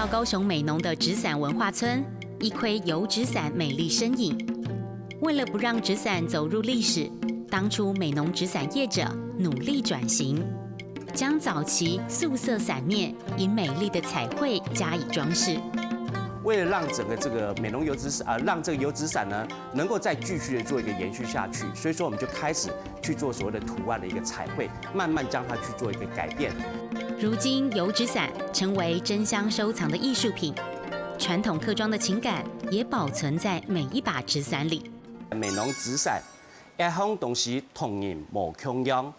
到高雄美浓的纸伞文化村，一窥油纸伞美丽身影。为了不让纸伞走入历史，当初美浓纸伞业者努力转型，将早期素色伞面以美丽的彩绘加以装饰。为了让整个这个美浓油纸伞让这个油纸伞呢能够再继续的做一个延续下去，所以说我们就开始去做所谓的图案的一个彩绘，慢慢将它去做一个改变。如今油纸伞成为珍香收藏的艺术品，传统客庄的情感也保存在每一把纸伞里。美浓纸伞，一向东西同仁无穷样。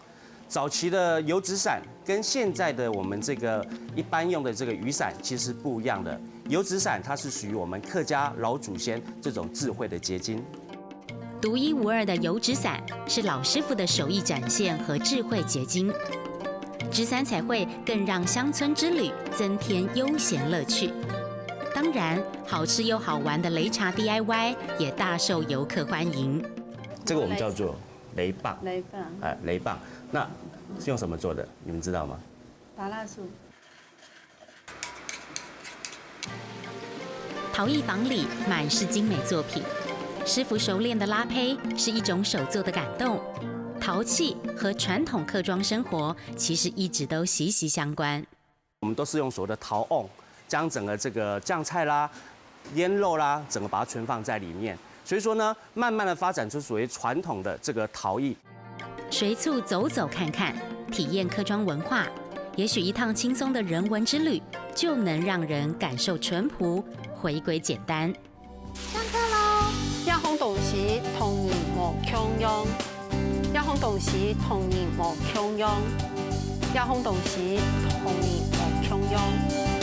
早期的油纸伞跟现在的我们这个一般用的这个雨伞其实不一样的。油纸伞它是属于我们客家老祖先这种智慧的结晶。独一无二的油纸伞是老师傅的手艺展现和智慧结晶。纸伞彩绘更让乡村之旅增添悠闲乐趣。当然，好吃又好玩的擂茶 DIY 也大受游客欢迎。这个我们叫做擂棒。擂棒。擂棒。那是用什么做的？你们知道吗？芭乐树。陶艺坊里满是精美作品，师傅熟练的拉胚是一种手作的感动。陶器和传统客庄生活其实一直都息息相关。我们都是用所谓的陶瓮，将整个这个酱菜啦、腌肉啦，整个把它存放在里面。所以说呢，慢慢的发展出属于传统的这个陶艺。随处走走看看，体验客庄文化，也许一趟轻松的人文之旅，就能让人感受淳朴，回归简单。上课喽！一項同時同言無強樣，一項同時同言無強樣，一項同時同言無強樣。